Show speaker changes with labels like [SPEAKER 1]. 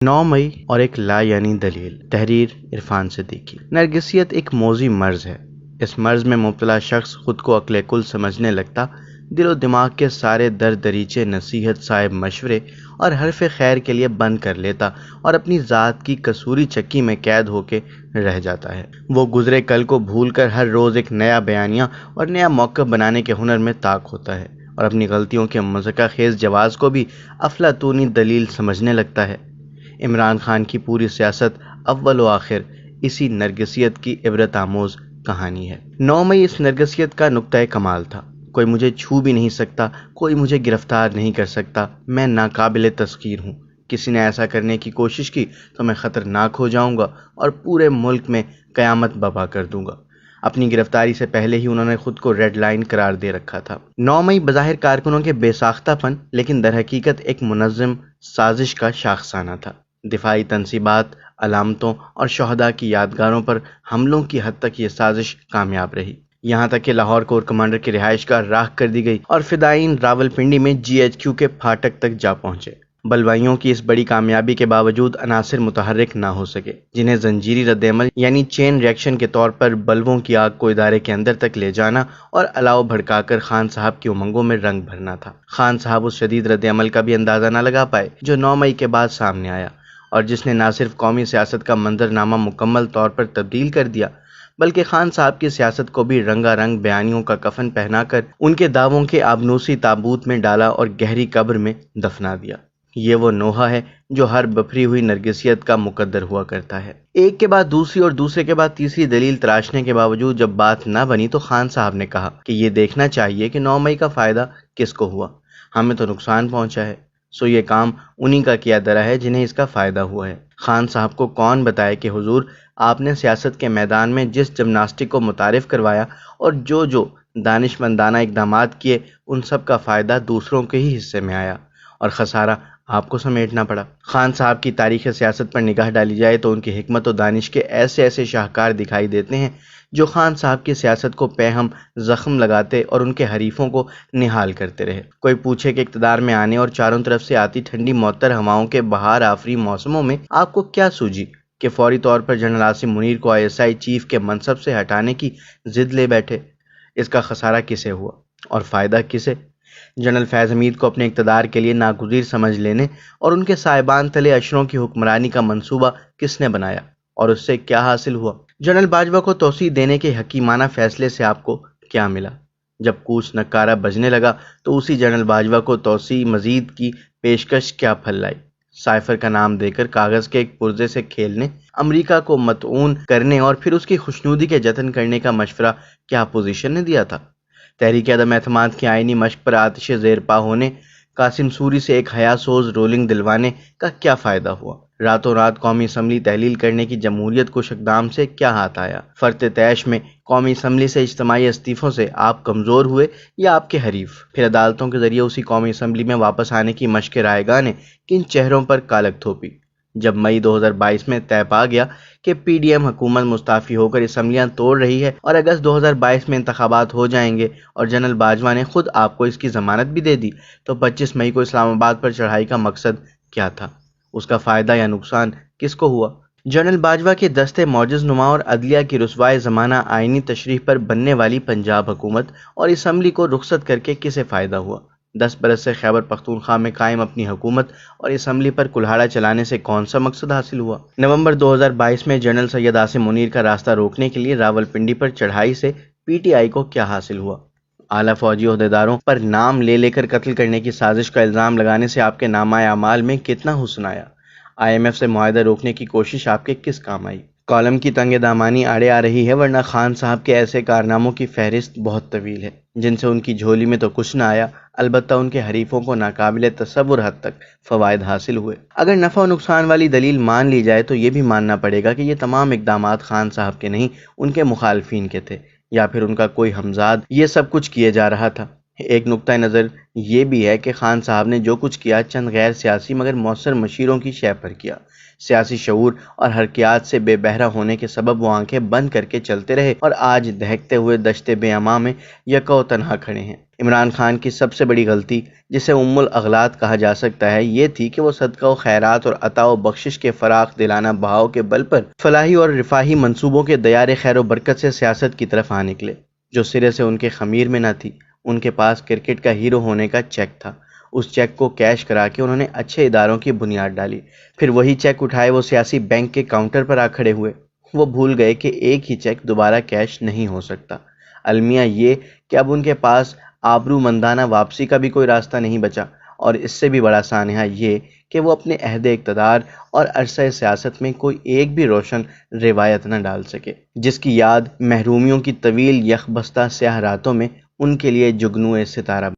[SPEAKER 1] 9 مئی اور ایک لا یعنی دلیل۔ تحریر عرفان صدیقی۔ نرگسیت ایک موذی مرض ہے۔ اس مرض میں مبتلا شخص خود کو عقل کل سمجھنے لگتا، دل و دماغ کے سارے در دریچے نصیحت صاحب مشورے اور حرف خیر کے لیے بند کر لیتا اور اپنی ذات کی کسوری چکی میں قید ہو کے رہ جاتا ہے۔ وہ گزرے کل کو بھول کر ہر روز ایک نیا بیانیہ اور نیا موقف بنانے کے ہنر میں طاق ہوتا ہے اور اپنی غلطیوں کے مضحکہ خیز جواز کو بھی افلاطونی دلیل سمجھنے لگتا ہے۔ عمران خان کی پوری سیاست اول و آخر اسی نرگسیت کی عبرت آموز کہانی ہے۔ 9 مئی اس نرگسیت کا نقطۂ کمال تھا۔ کوئی مجھے چھو بھی نہیں سکتا، کوئی مجھے گرفتار نہیں کر سکتا، میں ناقابل تسخیر ہوں۔ کسی نے ایسا کرنے کی کوشش کی تو میں خطرناک ہو جاؤں گا اور پورے ملک میں قیامت برپا کر دوں گا۔ اپنی گرفتاری سے پہلے ہی انہوں نے خود کو ریڈ لائن قرار دے رکھا تھا۔ 9 مئی بظاہر کارکنوں کے بے ساختہ پن لیکن در حقیقت ایک منظم سازش کا شاخسانہ تھا۔ دفاعی تنصیبات، علامتوں اور شہداء کی یادگاروں پر حملوں کی حد تک یہ سازش کامیاب رہی، یہاں تک کہ لاہور کور کمانڈر کی رہائش گاہ راکھ کر دی گئی اور فدائین راولپنڈی میں GHQ کے پھاٹک تک جا پہنچے۔ بلوائیوں کی اس بڑی کامیابی کے باوجود عناصر متحرک نہ ہو سکے جنہیں زنجیری رد عمل یعنی چین ریئیکشن کے طور پر بلبوں کی آگ کو ادارے کے اندر تک لے جانا اور الاؤ بھڑکا کر خان صاحب کی امنگوں میں رنگ بھرنا تھا۔ خان صاحب اس شدید رد عمل کا بھی اندازہ نہ لگا پائے جو 9 مئی کے بعد سامنے آیا اور جس نے نہ صرف قومی سیاست کا منظرنامہ مکمل طور پر تبدیل کر دیا بلکہ خان صاحب کی سیاست کو بھی رنگا رنگ بیانیوں کا کفن پہنا کر ان کے دعووں کے آبنوسی تابوت میں ڈالا اور گہری قبر میں دفنا دیا۔ یہ وہ نوحہ ہے جو ہر بپھری ہوئی نرگسیت کا مقدر ہوا کرتا ہے۔ ایک کے بعد دوسری اور دوسرے کے بعد تیسری دلیل تراشنے کے باوجود جب بات نہ بنی تو خان صاحب نے کہا کہ یہ دیکھنا چاہیے کہ 9 مئی کا فائدہ کس کو ہوا، ہمیں تو نقصان پہنچا ہے، سو یہ کام انہی کا کیا درا ہے جنہیں اس کا فائدہ ہوا ہے۔ خان صاحب کو کون بتائے کہ حضور آپ نے سیاست کے میدان میں جس جمناسٹک کو متعارف کروایا اور جو دانشمندانہ اقدامات کیے ان سب کا فائدہ دوسروں کے ہی حصے میں آیا اور خسارہ آپ کو سمیٹنا پڑا۔ خان صاحب کی تاریخ سیاست پر نگاہ ڈالی جائے تو ان کی حکمت و دانش کے ایسے ایسے شاہکار دکھائی دیتے ہیں جو خان صاحب کی سیاست کو پہم زخم لگاتے اور ان کے حریفوں کو نہال کرتے رہے۔ کوئی پوچھے کہ اقتدار میں آنے اور چاروں طرف سے آتی ٹھنڈی معطر ہواؤں کے بہار آفری موسموں میں آپ کو کیا سوجی کہ فوری طور پر جنرل عاصم منیر کو ISI چیف کے منصب سے ہٹانے کی ضد لے بیٹھے؟ اس کا خسارہ کسے ہوا اور فائدہ کسے؟ جنرل فیض حمید کو اپنے اقتدار کے لیے ناگزیر سمجھ لینے اور ان کے صاحبان تلے اشروں کی حکمرانی کا منصوبہ کس نے بنایا اور اس سے کیا حاصل ہوا؟ جنرل باجوہ کو توسیع دینے کے حکیمانہ فیصلے سے آپ کو کیا ملا؟ جب کوس نکارہ بجنے لگا تو اسی جنرل باجوہ کو توسیع مزید کی پیشکش کیا پھل لائی؟ سائفر کا نام دے کر کاغذ کے ایک پرزے سے کھیلنے، امریکہ کو مطعون کرنے اور پھر اس کی خوشنودی کے جتن کرنے کا مشورہ کیا اپوزیشن نے دیا تھا؟ تحریک عدم اعتماد کی آئینی مشق پر آتش زیر پا ہونے، قاسم سوری سے ایک حیا سوز رولنگ دلوانے کا کیا فائدہ ہوا؟ راتوں رات قومی اسمبلی تحلیل کرنے کی جمہوریت کش اقدام سے کیا ہاتھ آیا؟ فرط تیش میں قومی اسمبلی سے اجتماعی استعفوں سے آپ کمزور ہوئے یا آپ کے حریف؟ پھر عدالتوں کے ذریعے اسی قومی اسمبلی میں واپس آنے کی مشق رائیگاں نے کن چہروں پر کالک تھوپی؟ جب مئی 2022 میں طے پا گیا کہ PDM حکومت مستعفی ہو کر اسمبلیاں توڑ رہی ہے اور اگست 2022 میں انتخابات ہو جائیں گے اور جنرل باجوہ نے خود آپ کو اس کی ضمانت بھی دے دی، تو 25 مئی کو اسلام آباد پر چڑھائی کا مقصد کیا تھا؟ اس کا فائدہ یا نقصان کس کو ہوا؟ جنرل باجوہ کے دستے معجز نما اور عدلیہ کی رسوائے زمانہ آئینی تشریح پر بننے والی پنجاب حکومت اور اسمبلی کو رخصت کر کے کسے فائدہ ہوا؟ 10 برس سے خیبر پختونخوا میں قائم اپنی حکومت اور اسمبلی پر کلہاڑا چلانے سے کون سا مقصد حاصل ہوا؟ نومبر 2022 میں جنرل سید عاصم منیر کا راستہ روکنے کے لیے راولپنڈی پر چڑھائی سے PTI کو کیا حاصل ہوا؟ اعلیٰ فوجی عہدیداروں پر نام لے کر قتل کرنے کی سازش کا الزام لگانے سے آپ کے نامہ اعمال میں کتنا حسن آیا؟ IMF سے معاہدہ روکنے کی کوشش آپ کے کس کام آئی؟ کالم کی تنگ دامانی آڑے آ رہی ہے، ورنہ خان صاحب کے ایسے کارناموں کی فہرست بہت طویل ہے جن سے ان کی جھولی میں تو کچھ نہ آیا، البتہ ان کے حریفوں کو ناقابل تصور حد تک فوائد حاصل ہوئے۔ اگر نفع و نقصان والی دلیل مان لی جائے تو یہ بھی ماننا پڑے گا کہ یہ تمام اقدامات خان صاحب کے نہیں، ان کے مخالفین کے تھے یا پھر ان کا کوئی ہمزاد یہ سب کچھ کیے جا رہا تھا۔ ایک نقطہ نظر یہ بھی ہے کہ خان صاحب نے جو کچھ کیا چند غیر سیاسی مگر مؤثر مشیروں کی شے پر کیا۔ سیاسی شعور اور حرکیات سے بے بہرہ ہونے کے سبب وہ آنکھیں بند کر کے چلتے رہے اور آج دہکتے ہوئے دشت بے اما میں یکا و تنہا کھڑے ہیں۔ عمران خان کی سب سے بڑی غلطی، جسے الاغلاط کہا جا سکتا ہے، یہ تھی کہ وہ صدقہ و خیرات اور عطا و بخشش کے فراخ دلانہ بہاؤ کے بل پر فلاحی اور رفاہی منصوبوں کے دیار خیر و برکت سے سیاست کی طرف آ نکلے، جو سرے سے ان کے خمیر میں نہ تھی۔ ان کے پاس کرکٹ کا ہیرو ہونے کا چیک تھا، اس چیک کو کیش کرا کے انہوں نے اچھے اداروں کی بنیاد ڈالی، پھر وہی چیک اٹھائے وہ سیاسی بینک کے کاؤنٹر پر آ کھڑے ہوئے۔ وہ بھول گئے کہ ایک ہی چیک دوبارہ کیش نہیں ہو سکتا۔ المیہ یہ کہ اب ان کے پاس آبرو مندانہ واپسی کا بھی کوئی راستہ نہیں بچا، اور اس سے بھی بڑا سانحہ یہ کہ وہ اپنے عہد اقتدار اور عرصہ سیاست میں کوئی ایک بھی روشن روایت نہ ڈال سکے، جس کی یاد محرومیوں کی طویل یخ بستہ سیاہ راتوں میں ان کے لیے جگنو ستارہ